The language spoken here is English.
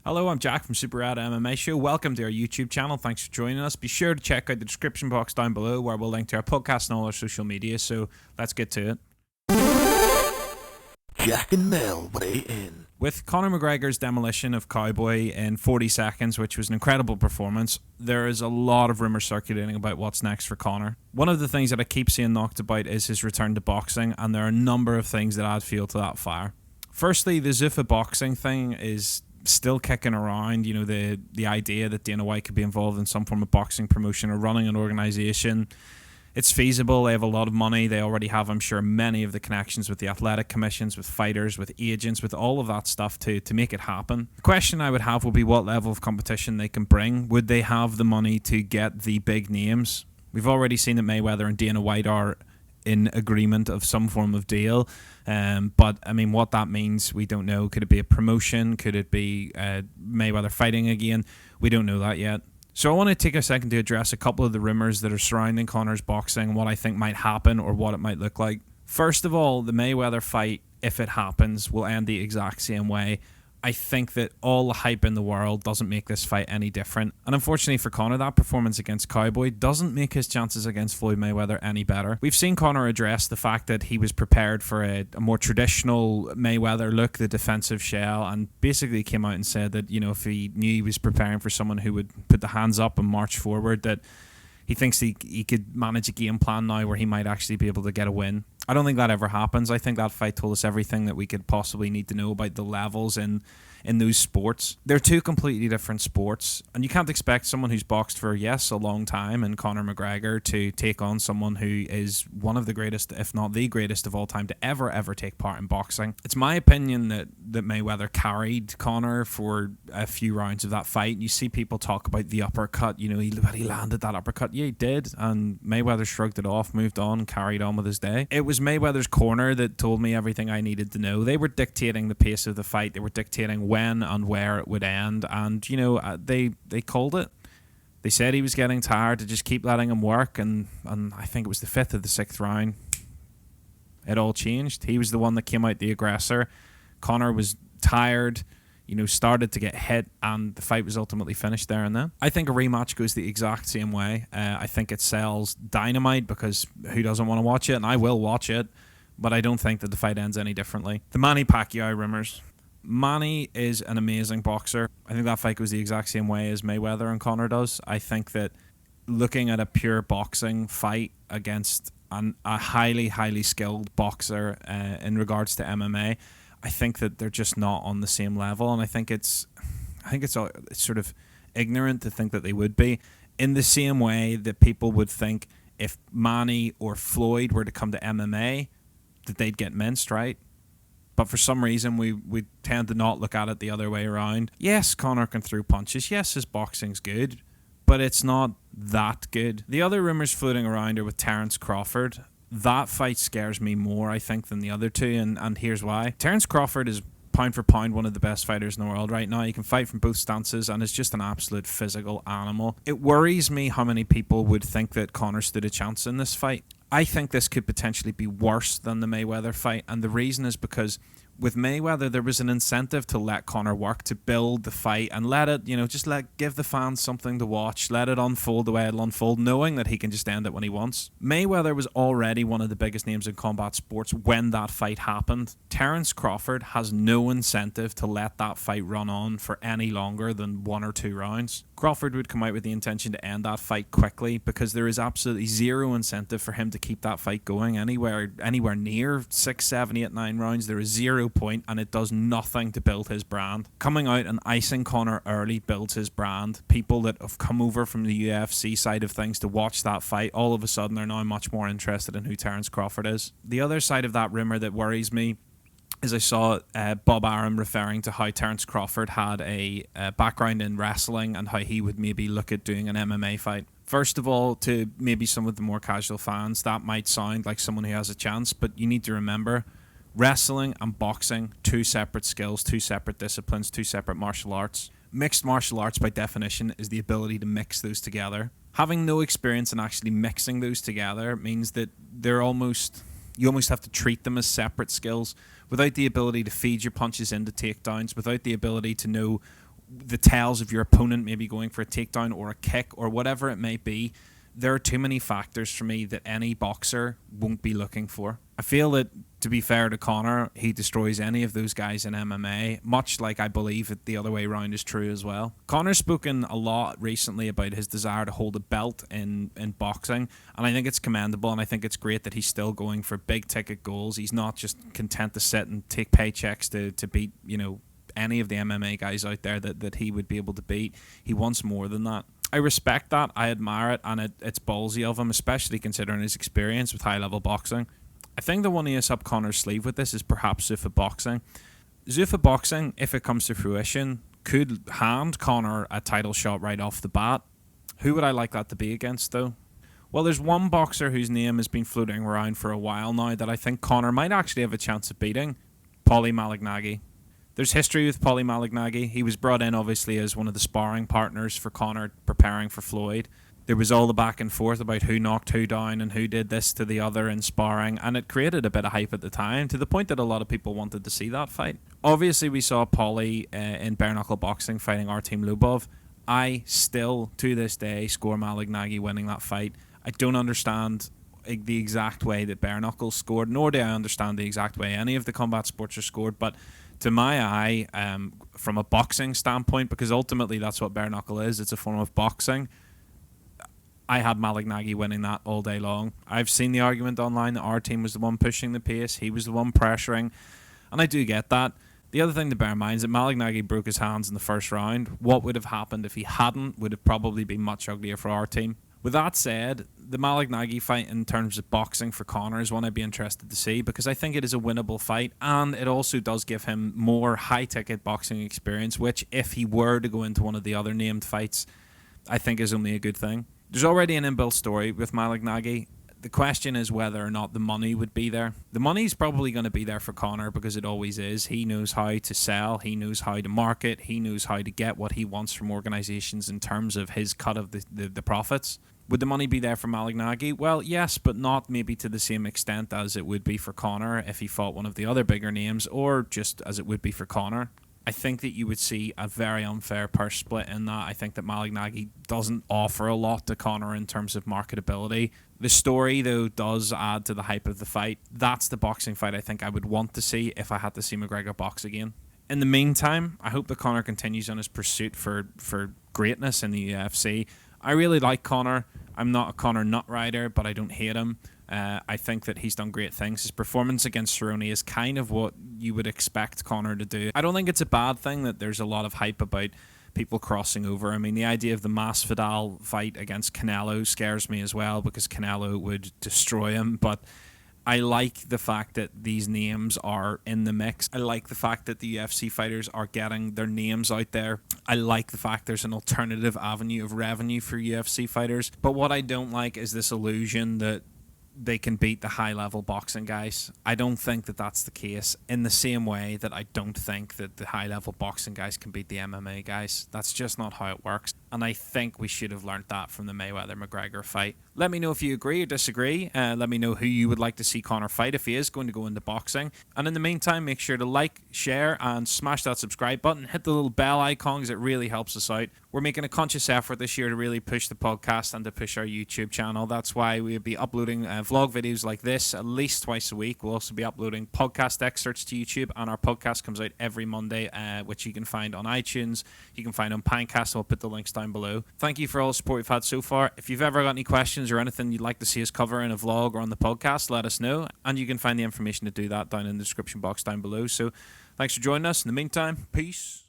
Hello, I'm Jack from Super Rad MMA Show. Welcome to our YouTube channel. Thanks for joining us. Be sure to check out the description box down below where we'll link to our podcast and all our social media. So let's get to it. Jack and Mel weigh in. With Conor McGregor's demolition of Cowboy in 40 seconds, which was an incredible performance, there is a lot of rumours circulating about what's next for Conor. One of the things that I keep seeing knocked about is his return to boxing, and there are a number of things that add fuel to that fire. Firstly, the Zuffa boxing thing is still kicking around. You know, the idea that Dana White could be involved in some form of boxing promotion or running an organisation. It's feasible. They have a lot of money. They already have, I'm sure, many of the connections with the athletic commissions, with fighters, with agents, with all of that stuff to make it happen. The question I would have would be what level of competition they can bring. Would they have the money to get the big names? We've already seen that Mayweather and Dana White are in agreement of some form of deal. But, I mean, what that means, we don't know. Could it be a promotion? Could it be Mayweather fighting again? We don't know that yet. So I want to take a second to address a couple of the rumours that are surrounding Conor's boxing, what I think might happen or what it might look like. First of all, the Mayweather fight, if it happens, will end the exact same way. I think that all the hype in the world doesn't make this fight any different. And unfortunately for Conor, that performance against Cowboy doesn't make his chances against Floyd Mayweather any better. We've seen Conor address the fact that he was prepared for a more traditional Mayweather look, the defensive shell, and basically came out and said that, you know, if he knew he was preparing for someone who would put the hands up and march forward, that he thinks he could manage a game plan now where he might actually be able to get a win. I don't think that ever happens. I think that fight told us everything that we could possibly need to know about the levels in those sports. They're two completely different sports, and you can't expect someone who's boxed for, yes, a long time, and Conor McGregor, to take on someone who is one of the greatest, if not the greatest of all time, to ever take part in boxing. It's my opinion that Mayweather carried Conor for a few rounds of that fight. You see people talk about the uppercut, you know, he landed that uppercut. Yeah, he did, and Mayweather shrugged it off, moved on, and carried on with his day. It was Mayweather's corner that told me everything I needed to know. They were dictating the pace of the fight. They were dictating when and where it would end, and you know, they called it. They said he was getting tired, to just keep letting him work, and I think it was the 5th of the 6th round, it all changed. He was the one that came out the aggressor. Conor was tired, you know, started to get hit, and the fight was ultimately finished there and then. I think a rematch goes the exact same way. I think it sells dynamite, because who doesn't want to watch it? And I will watch it, but I don't think that the fight ends any differently. The Manny Pacquiao rumours. Manny is an amazing boxer. I think that fight goes the exact same way as Mayweather and Conor does. I think that looking at a pure boxing fight against a highly skilled boxer in regards to MMA, I think that they're just not on the same level, and I think it's sort of ignorant to think that they would be, in the same way that people would think if Manny or Floyd were to come to MMA that they'd get minced, right? But for some reason, we tend to not look at it the other way around. Yes, Conor can throw punches. Yes, his boxing's good, but it's not that good. The other rumours floating around are with Terrence Crawford. That fight scares me more, I think, than the other two, and here's why. Terrence Crawford is pound for pound one of the best fighters in the world right now. He can fight from both stances and is just an absolute physical animal. It worries me how many people would think that Conor stood a chance in this fight. I think this could potentially be worse than the Mayweather fight, and the reason is because with Mayweather, there was an incentive to let Conor work, to build the fight and let it, you know, just give the fans something to watch, let it unfold the way it'll unfold, knowing that he can just end it when he wants. Mayweather was already one of the biggest names in combat sports when that fight happened. Terrence Crawford has no incentive to let that fight run on for any longer than 1 or 2 rounds. Crawford would come out with the intention to end that fight quickly, because there is absolutely zero incentive for him to keep that fight going anywhere near 6, 7, 8, 9 rounds. There is 0 point, and it does nothing to build his brand. Coming out and icing Conor early builds his brand. People that have come over from the UFC side of things to watch that fight, all of a sudden are now much more interested in who Terrence Crawford is. The other side of that rumour that worries me is I saw Bob Arum referring to how Terrence Crawford had a background in wrestling and how he would maybe look at doing an MMA fight. First of all, to maybe some of the more casual fans, that might sound like someone who has a chance, but you need to remember, wrestling and boxing, 2 separate skills, 2 separate disciplines, 2 separate martial arts. Mixed martial arts, by definition, is the ability to mix those together. Having no experience in actually mixing those together means that you almost have to treat them as separate skills, without the ability to feed your punches into takedowns, without the ability to know the tells of your opponent maybe going for a takedown or a kick or whatever it may be. There are too many factors for me that any boxer won't be looking for. I feel that, to be fair to Conor, he destroys any of those guys in MMA, much like I believe that the other way around is true as well. Conor's spoken a lot recently about his desire to hold a belt in boxing, and I think it's commendable, and I think it's great that he's still going for big ticket goals. He's not just content to sit and take paychecks to beat, any of the MMA guys out there that he would be able to beat. He wants more than that. I respect that, I admire it, and it's ballsy of him, especially considering his experience with high-level boxing. I think the one he has up Conor's sleeve with this is perhaps Zuffa Boxing. Zuffa Boxing, if it comes to fruition, could hand Conor a title shot right off the bat. Who would I like that to be against, though? Well, there's one boxer whose name has been floating around for a while now that I think Conor might actually have a chance of beating. Paulie Malignaggi. There's history with Paulie Malignaggi. He was brought in, obviously, as one of the sparring partners for Conor preparing for Floyd. There was all the back and forth about who knocked who down and who did this to the other in sparring, and it created a bit of hype at the time, to the point that a lot of people wanted to see that fight. Obviously, we saw Paulie in bare-knuckle boxing fighting Artem Lubov. I still, to this day, score Malignaggi winning that fight. I don't understand the exact way that bare-knuckle scored, nor do I understand the exact way any of the combat sports are scored, but to my eye, from a boxing standpoint, because ultimately that's what bare knuckle is, it's a form of boxing, I had Malignaggi winning that all day long. I've seen the argument online that our team was the one pushing the pace, he was the one pressuring, and I do get that. The other thing to bear in mind is that Malignaggi broke his hands in the first round. What would have happened if he hadn't would have probably been much uglier for our team. With that said, the Malignaggi fight in terms of boxing for Conor is one I'd be interested to see, because I think it is a winnable fight, and it also does give him more high-ticket boxing experience, which, if he were to go into one of the other named fights, I think is only a good thing. There's already an inbuilt story with Malignaggi. The question is whether or not the money would be there. The money's probably going to be there for Conor, because it always is. He knows how to sell, he knows how to market, he knows how to get what he wants from organisations in terms of his cut of the profits. Would the money be there for Malignaggi? Well, yes, but not maybe to the same extent as it would be for Conor if he fought one of the other bigger names, or just as it would be for Conor. I think that you would see a very unfair purse split in that. I think that Malignaggi doesn't offer a lot to Conor in terms of marketability. The story, though, does add to the hype of the fight. That's the boxing fight I think I would want to see if I had to see McGregor box again. In the meantime, I hope that Conor continues on his pursuit for greatness in the UFC. I really like Conor. I'm not a Conor nut rider, but I don't hate him. I think that he's done great things. His performance against Cerrone is kind of what you would expect Conor to do. I don't think it's a bad thing that there's a lot of hype about people crossing over. I mean, the idea of the Masvidal fight against Canelo scares me as well, because Canelo would destroy him, but I like the fact that these names are in the mix. I like the fact that the UFC fighters are getting their names out there. I like the fact there's an alternative avenue of revenue for UFC fighters. But what I don't like is this illusion that they can beat the high-level boxing guys. I don't think that that's the case, in the same way that I don't think that the high-level boxing guys can beat the MMA guys. That's just not how it works. And I think we should have learnt that from the Mayweather-McGregor fight. Let me know if you agree or disagree. Let me know who you would like to see Conor fight if he is going to go into boxing. And in the meantime, make sure to like, share, and smash that subscribe button. Hit the little bell icon, because it really helps us out. We're making a conscious effort this year to really push the podcast and to push our YouTube channel. That's why we'll be uploading vlog videos like this at least twice a week. We'll also be uploading podcast excerpts to YouTube, and our podcast comes out every Monday, which you can find on iTunes. You can find on Pinecast. I'll put the links down below. Thank you for all the support we've had so far. If you've ever got any questions or anything you'd like to see us cover in a vlog or on the podcast, let us know, and you can find the information to do that down in the description box down below. So thanks for joining us. In the meantime, peace.